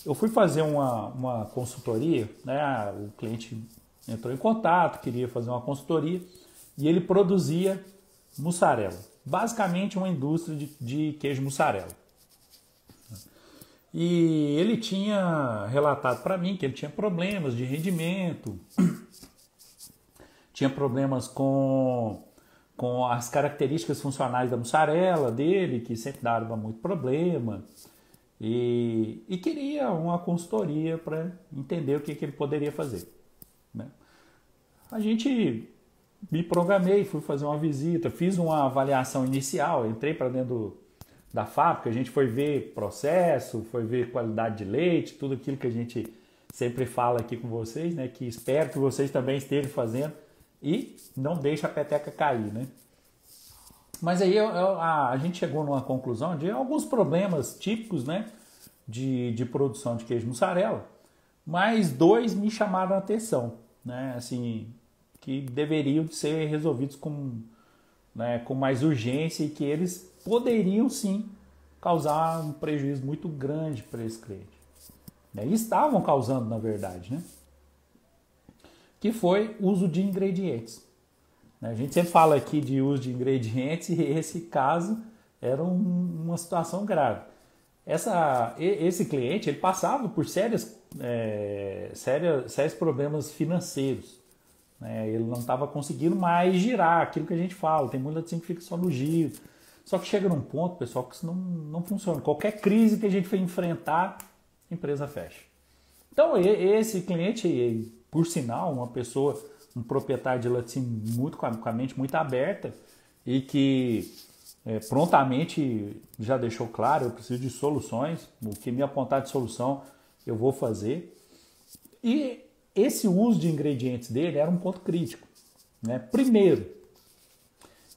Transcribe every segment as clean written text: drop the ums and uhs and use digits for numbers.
eu fui fazer uma consultoria, né? O cliente entrou em contato, queria fazer uma consultoria e ele produzia mussarela. Basicamente uma indústria de queijo mussarela. E ele tinha relatado para mim que ele tinha problemas de rendimento, tinha problemas com as características funcionais da mussarela dele, que sempre dava muito problema, e queria uma consultoria para entender o que ele poderia fazer, né? A gente me programei, fui fazer uma visita, fiz uma avaliação inicial, entrei para dentro da fábrica, a gente foi ver processo, foi ver qualidade de leite, tudo aquilo que a gente sempre fala aqui com vocês, né? Que espero que vocês também estejam fazendo e não deixe a peteca cair, né? Mas aí a gente chegou numa conclusão de alguns problemas típicos, né? De produção de queijo mussarela, mas dois me chamaram a atenção, né? Assim, que deveriam ser resolvidos com mais urgência e que eles poderiam sim causar um prejuízo muito grande para esse cliente, né? E estavam causando, na verdade, né? Que foi o uso de ingredientes. A gente sempre fala aqui de uso de ingredientes e esse caso era uma situação grave. Esse cliente ele passava por sérios problemas financeiros, né? Ele não estava conseguindo mais girar aquilo que a gente fala. Tem muita gente que fica só no giro. Só que chega num ponto, pessoal, que isso não funciona. Qualquer crise que a gente for enfrentar, a empresa fecha. Então, esse cliente, por sinal, um proprietário de laticínio com a mente muito aberta e que prontamente já deixou claro, eu preciso de soluções, o que me apontar de solução eu vou fazer. E esse uso de ingredientes dele era um ponto crítico, né? Primeiro,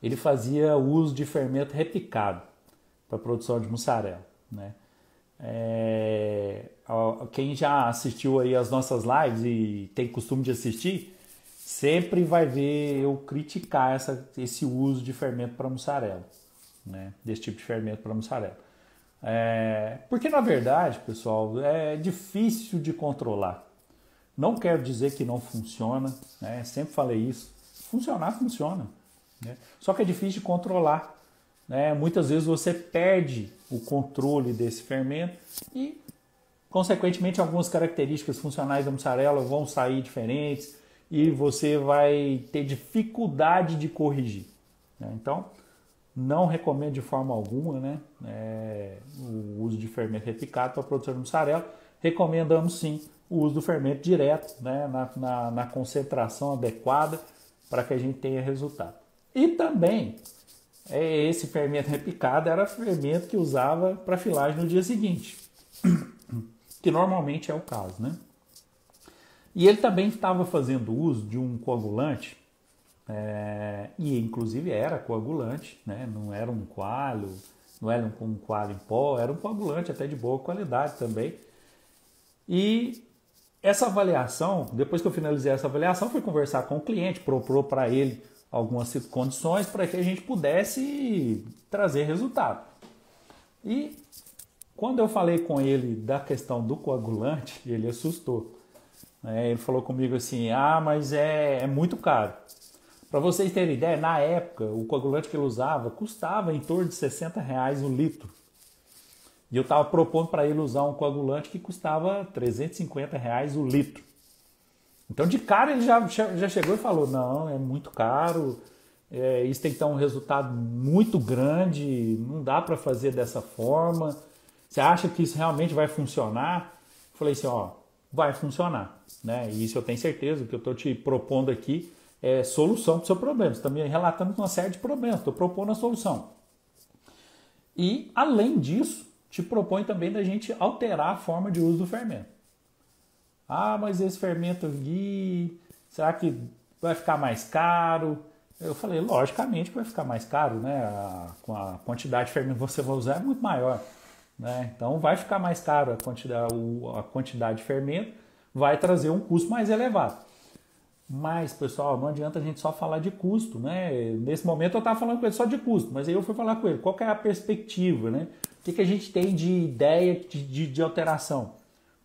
ele fazia uso de fermento repicado para a produção de mussarela, né? Quem já assistiu aí as nossas lives e tem costume de assistir, sempre vai ver eu criticar esse uso de fermento para mussarela, né? Desse tipo de fermento para mussarela. Porque na verdade, pessoal, é difícil de controlar. Não quero dizer que não funciona, né? Sempre falei isso. Funcionar, funciona, né? Só que é difícil de controlar, né? Muitas vezes você perde o controle desse fermento e, consequentemente, algumas características funcionais da mussarela vão sair diferentes e você vai ter dificuldade de corrigir, né? Então, não recomendo de forma alguma, né, o uso de fermento repicado para a produção de mussarela. Recomendamos sim o uso do fermento direto, né, na concentração adequada para que a gente tenha resultado. E também, esse fermento repicado era fermento que usava para filagem no dia seguinte, que normalmente é o caso, né? E ele também estava fazendo uso de um coagulante, e inclusive era coagulante, né? Não era um coalho, não era um coalho em pó, era um coagulante até de boa qualidade também. E essa avaliação, depois que eu finalizei essa avaliação, fui conversar com o cliente, propor para ele algumas condições para que a gente pudesse trazer resultado. E quando eu falei com ele da questão do coagulante, ele assustou. Ele falou comigo assim, mas é muito caro. Para vocês terem ideia, na época, o coagulante que ele usava custava em torno de R$60 o litro. E eu estava propondo para ele usar um coagulante que custava R$350 o litro. Então, de cara, ele já chegou e falou, não, é muito caro, isso tem que dar um resultado muito grande, não dá para fazer dessa forma. Você acha que isso realmente vai funcionar? Eu falei assim, vai funcionar, né? E isso eu tenho certeza, o que eu estou te propondo aqui é solução para o seu problema. Você está me relatando uma série de problemas, estou propondo a solução. E, além disso, te propõe também da gente alterar a forma de uso do fermento. Mas esse fermento aqui, será que vai ficar mais caro? Eu falei, logicamente que vai ficar mais caro, né? Com a quantidade de fermento que você vai usar é muito maior, né? Então vai ficar mais caro a quantidade de fermento, vai trazer um custo mais elevado. Mas, pessoal, não adianta a gente só falar de custo, né? Nesse momento eu estava falando com ele só de custo, mas aí eu fui falar com ele, qual que é a perspectiva, né? O que a gente tem de ideia de alteração?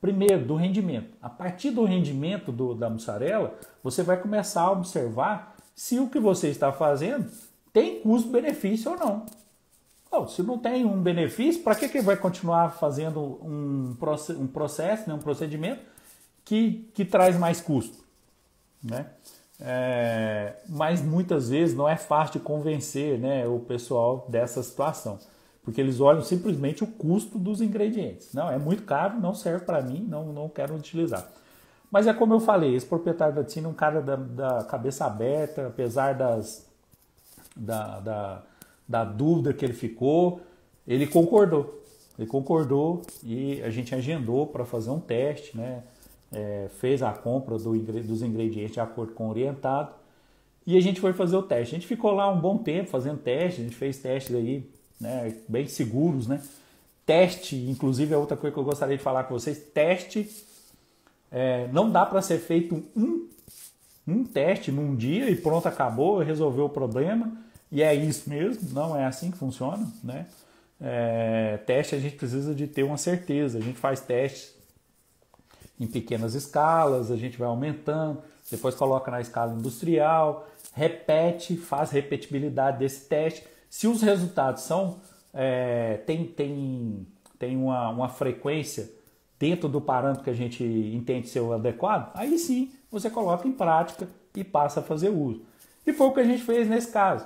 Primeiro, do rendimento. A partir do rendimento da mussarela, você vai começar a observar se o que você está fazendo tem custo-benefício ou não. Se não tem um benefício, para que vai continuar fazendo um processo, né, um procedimento que traz mais custo? Né? Mas muitas vezes não é fácil de convencer, né, o pessoal dessa situação, porque eles olham simplesmente o custo dos ingredientes. Não, é muito caro, não serve para mim, não quero utilizar. Mas é como eu falei, esse proprietário da Tina é um cara da cabeça aberta, apesar da dúvida que ele ficou, ele concordou. Ele concordou e a gente agendou para fazer um teste, né? Fez a compra dos ingredientes de acordo com o orientado e a gente foi fazer o teste. A gente ficou lá um bom tempo fazendo teste, a gente fez testes aí, né, bem seguros, né? Teste, inclusive, é outra coisa que eu gostaria de falar com vocês, teste, não dá para ser feito um teste num dia e pronto, acabou, resolveu o problema, e é isso mesmo, não é assim que funciona, né? Teste a gente precisa de ter uma certeza, a gente faz testes em pequenas escalas, a gente vai aumentando, depois coloca na escala industrial, repete, faz repetibilidade desse teste. Se os resultados são tem uma frequência dentro do parâmetro que a gente entende ser o adequado, aí sim você coloca em prática e passa a fazer uso. E foi o que a gente fez nesse caso.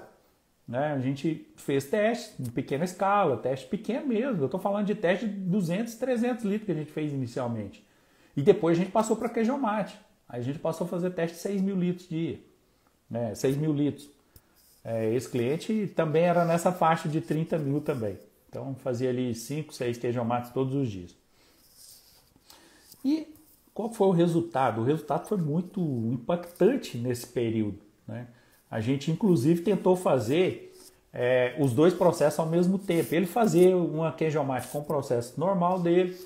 Né? A gente fez teste em pequena escala, teste pequeno mesmo. Eu estou falando de teste de 200, 300 litros que a gente fez inicialmente. E depois a gente passou para queijomate. Aí a gente passou a fazer teste de 6 mil litros dia. 6 mil litros. Esse cliente também era nessa faixa de 30 mil também. Então fazia ali 5, 6 queijomates todos os dias. E qual foi o resultado? O resultado foi muito impactante nesse período. Né? A gente inclusive tentou fazer os dois processos ao mesmo tempo. Ele fazia uma queijomate com o processo normal dele,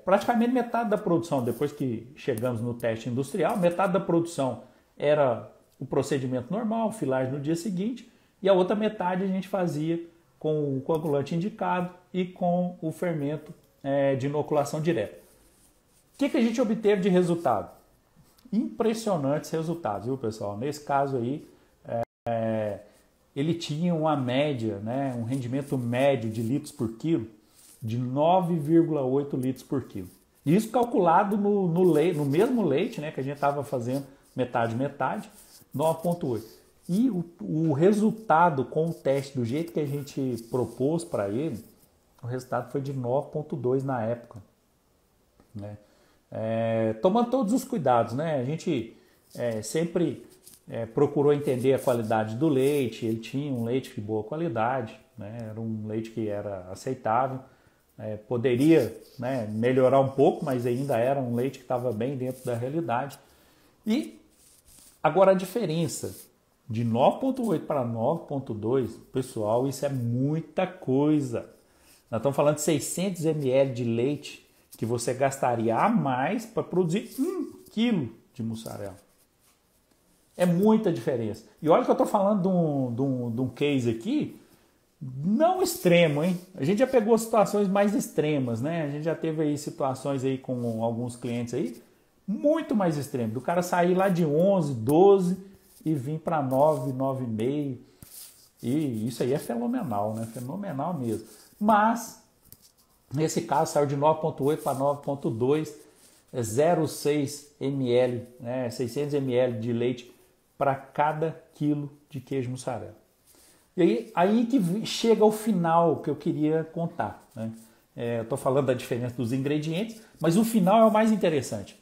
praticamente metade da produção, depois que chegamos no teste industrial, metade da produção era o procedimento normal, filagem no dia seguinte, e a outra metade a gente fazia com o coagulante indicado e com o fermento de inoculação direta. O que a gente obteve de resultado? Impressionantes resultados, viu, pessoal? Nesse caso aí, ele tinha uma média, né, um rendimento médio de litros por quilo de 9,8 litros por quilo. Isso calculado no mesmo leite, né, que a gente estava fazendo metade, 9,8. E o resultado com o teste, do jeito que a gente propôs para ele, o resultado foi de 9,2 na época. Né? Tomando todos os cuidados, né? A gente sempre procurou entender a qualidade do leite. Ele tinha um leite de boa qualidade, né? Era um leite que era aceitável. Poderia, né, melhorar um pouco, mas ainda era um leite que estava bem dentro da realidade. E agora a diferença de 9,8 para 9,2, pessoal, isso é muita coisa. Nós estamos falando de 600 ml de leite que você gastaria a mais para produzir 1 quilo de mussarela. É muita diferença. E olha que eu estou falando de um case aqui, não extremo, hein? A gente já pegou situações mais extremas, né? A gente já teve aí situações aí com alguns clientes aí, muito mais extremo. Do cara sair lá de 11, 12 e vir para 9, 9,5. E isso aí é fenomenal, né? Fenomenal mesmo. Mas, nesse caso, saiu de 9,8 para 9,2, 0,6 ml, né? 600 ml de leite para cada quilo de queijo mussarela. E aí que chega o final que eu queria contar. Né? Eu estou falando da diferença dos ingredientes, mas o final é o mais interessante.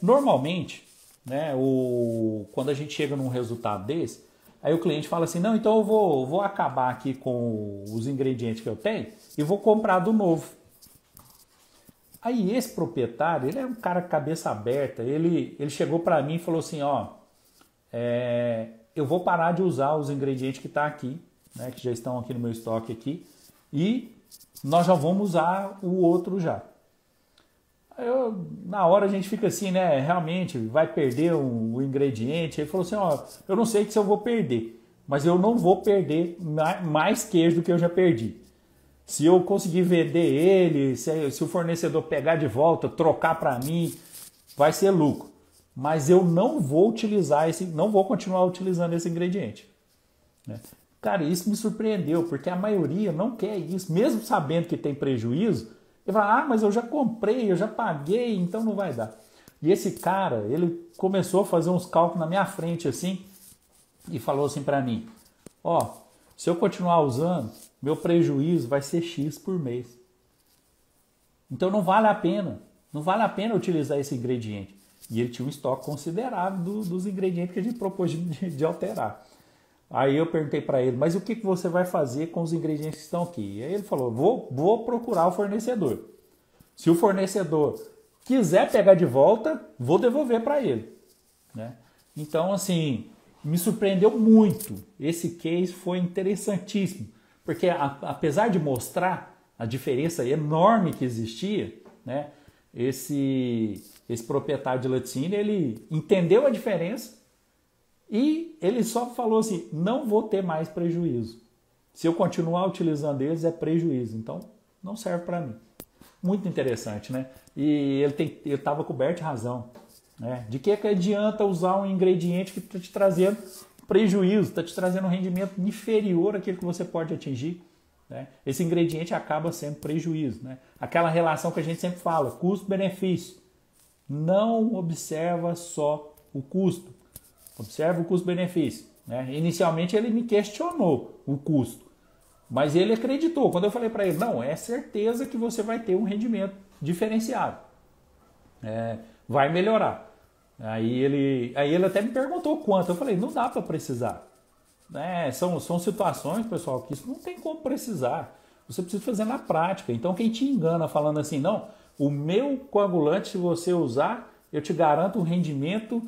Normalmente, né, quando a gente chega num resultado desse, aí o cliente fala assim, não, então eu vou acabar aqui com os ingredientes que eu tenho e vou comprar do novo. Aí esse proprietário, ele é um cara cabeça aberta, ele chegou para mim e falou assim, eu vou parar de usar os ingredientes que está aqui, né, que já estão aqui no meu estoque aqui, e nós já vamos usar o outro já. Na hora a gente fica assim, né, realmente vai perder o ingrediente. Ele falou assim, eu não sei se eu vou perder, mas eu não vou perder mais queijo do que eu já perdi. Se eu conseguir vender ele, se o fornecedor pegar de volta, trocar para mim, vai ser lucro. Mas eu não vou utilizar não vou continuar utilizando esse ingrediente. Né? Cara, isso me surpreendeu, porque a maioria não quer isso, mesmo sabendo que tem prejuízo. Ele fala, mas eu já comprei, eu já paguei, então não vai dar. E esse cara, ele começou a fazer uns cálculos na minha frente assim e falou assim para mim, se eu continuar usando, meu prejuízo vai ser X por mês. Então não vale a pena utilizar esse ingrediente. E ele tinha um estoque considerável dos ingredientes que a gente propôs de alterar. Aí eu perguntei para ele, mas o que você vai fazer com os ingredientes que estão aqui? E aí ele falou, vou procurar o fornecedor. Se o fornecedor quiser pegar de volta, vou devolver para ele. Né? Então, assim, me surpreendeu muito. Esse case foi interessantíssimo, porque apesar de mostrar a diferença enorme que existia, né, esse proprietário de laticínio, ele entendeu a diferença e ele só falou assim, não vou ter mais prejuízo. Se eu continuar utilizando eles, é prejuízo. Então, não serve para mim. Muito interessante, né? E ele estava coberto de razão. Né? De que adianta usar um ingrediente que está te trazendo prejuízo, está te trazendo um rendimento inferior àquele que você pode atingir? Né? Esse ingrediente acaba sendo prejuízo. Né? Aquela relação que a gente sempre fala, custo-benefício. Não observa só o custo, observa o custo-benefício. Né? Inicialmente ele me questionou o custo, mas ele acreditou. Quando eu falei para ele, não, é certeza que você vai ter um rendimento diferenciado, vai melhorar. Aí ele até me perguntou quanto. Eu falei, não dá para precisar. São situações, pessoal, que isso não tem como precisar. Você precisa fazer na prática. Então quem te engana falando assim, não, o meu coagulante, se você usar, eu te garanto um rendimento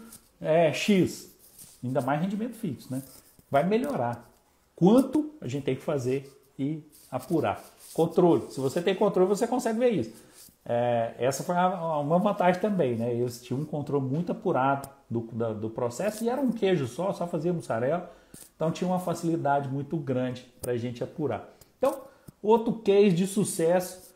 X. Ainda mais rendimento fixo, né? Vai melhorar. Quanto a gente tem que fazer e apurar. Controle. Se você tem controle, você consegue ver isso. Essa foi uma vantagem também, né? Eles tinham um controle muito apurado do processo e era um queijo só fazia mussarela. Então tinha uma facilidade muito grande para a gente apurar. Então, outro case de sucesso